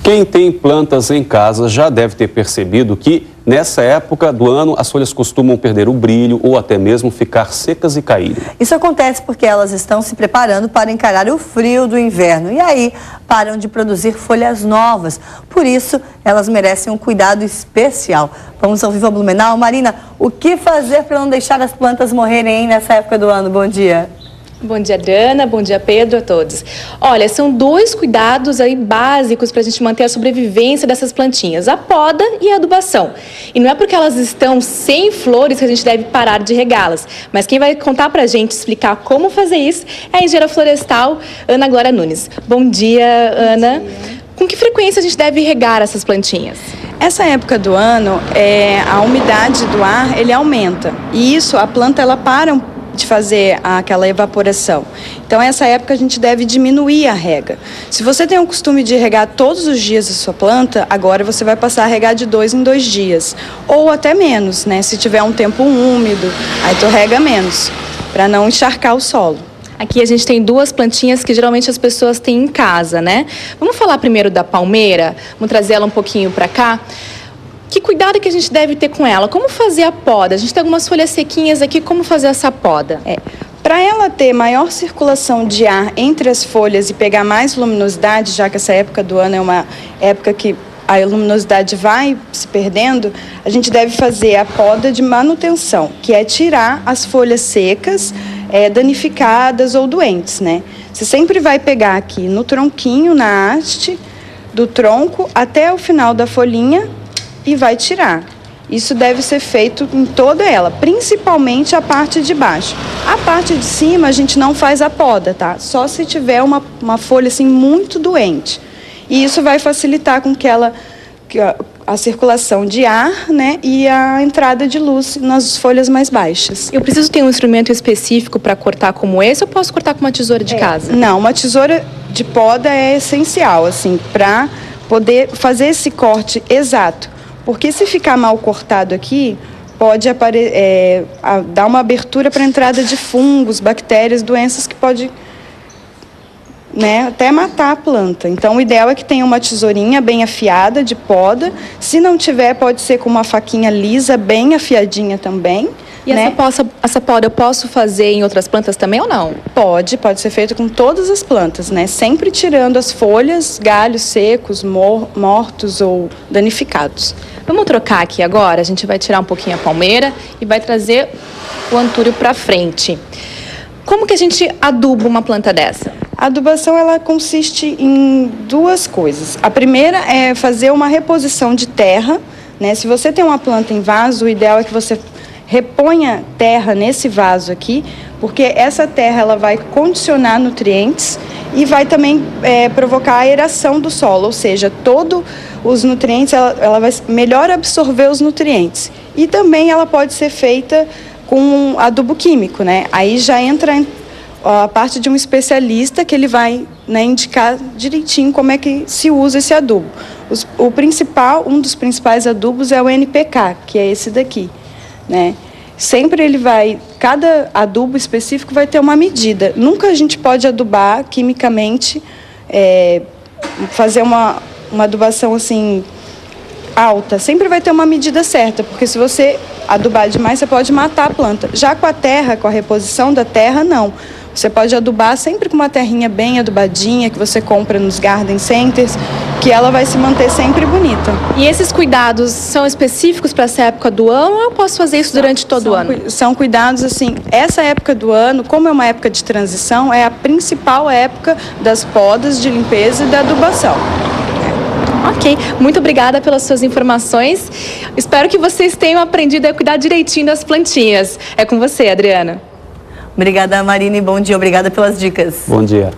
Quem tem plantas em casa já deve ter percebido que, nessa época do ano, as folhas costumam perder o brilho ou até mesmo ficar secas e caírem. Isso acontece porque elas estão se preparando para encarar o frio do inverno e aí param de produzir folhas novas. Por isso, elas merecem um cuidado especial. Vamos ao Viva Blumenau. Marina, o que fazer para não deixar as plantas morrerem nessa época do ano? Bom dia. Bom dia, Adriana. Bom dia, Pedro, a todos. Olha, são dois cuidados aí básicos para a gente manter a sobrevivência dessas plantinhas, a poda e a adubação. E não é porque elas estão sem flores que a gente deve parar de regá-las, mas quem vai contar para a gente, explicar como fazer isso, é a engenheira florestal Ana Glória Nunes. Bom dia, Ana. Bom dia. Com que frequência a gente deve regar essas plantinhas? Essa época do ano, a umidade do ar, ele aumenta. E isso, a planta, ela para de fazer aquela evaporação. Então, essa época a gente deve diminuir a rega. Se você tem o costume de regar todos os dias a sua planta, agora você vai passar a regar de 2 em 2 dias. Ou até menos, né? Se tiver um tempo úmido, aí tu rega menos, para não encharcar o solo. Aqui a gente tem duas plantinhas que geralmente as pessoas têm em casa, né? Vamos falar primeiro da palmeira, vamos trazer ela um pouquinho para cá. Que cuidado que a gente deve ter com ela? Como fazer a poda? A gente tem algumas folhas sequinhas aqui, como fazer essa poda? Para ela ter maior circulação de ar entre as folhas e pegar mais luminosidade, já que essa época do ano é uma época que a luminosidade vai se perdendo, a gente deve fazer a poda de manutenção, que é tirar as folhas secas, danificadas ou doentes, né? Você sempre vai pegar aqui no tronquinho, na haste do tronco, até o final da folhinha, e vai tirar. Isso deve ser feito em toda ela, principalmente a parte de baixo. A parte de cima a gente não faz a poda, tá? Só se tiver uma folha assim muito doente. E isso vai facilitar com que a circulação de ar, né, e a entrada de luz nas folhas mais baixas. Eu preciso ter um instrumento específico para cortar como esse ou posso cortar com uma tesoura de casa? Não, uma tesoura de poda é essencial, assim, para poder fazer esse corte exato. Porque se ficar mal cortado aqui, pode dar uma abertura para a entrada de fungos, bactérias, doenças que pode, né, até matar a planta. Então, o ideal é que tenha uma tesourinha bem afiada de poda. Se não tiver, pode ser com uma faquinha lisa, bem afiadinha também. E né? essa poda eu posso fazer em outras plantas também ou não? Pode ser feito com todas as plantas, né? Sempre tirando as folhas, galhos secos, mortos ou danificados. Vamos trocar aqui agora, a gente vai tirar um pouquinho a palmeira e vai trazer o antúrio para frente. Como que a gente aduba uma planta dessa? A adubação, ela consiste em duas coisas. A primeira é fazer uma reposição de terra, né? Se você tem uma planta em vaso, o ideal é que você reponha terra nesse vaso aqui, porque essa terra ela vai condicionar nutrientes e vai também provocar a aeração do solo, ou seja, todos os nutrientes, ela vai melhor absorver os nutrientes. E também ela pode ser feita com adubo químico, né? Aí já entra a parte de um especialista que ele vai, né, indicar direitinho como é que se usa esse adubo. Um dos principais adubos é o NPK, que é esse daqui, né? Sempre cada adubo específico vai ter uma medida. Nunca a gente pode adubar quimicamente, fazer uma adubação assim alta. Sempre vai ter uma medida certa, porque se você adubar demais, você pode matar a planta. Já com a terra, com a reposição da terra, não. Você pode adubar sempre com uma terrinha bem adubadinha, que você compra nos garden centers, que ela vai se manter sempre bonita. E esses cuidados são específicos para essa época do ano ou eu posso fazer isso durante todo o ano? São cuidados, assim, essa época do ano, como é uma época de transição, é a principal época das podas, de limpeza e da adubação. Ok, muito obrigada pelas suas informações. Espero que vocês tenham aprendido a cuidar direitinho das plantinhas. É com você, Adriana. Obrigada, Marina, e bom dia. Obrigada pelas dicas. Bom dia.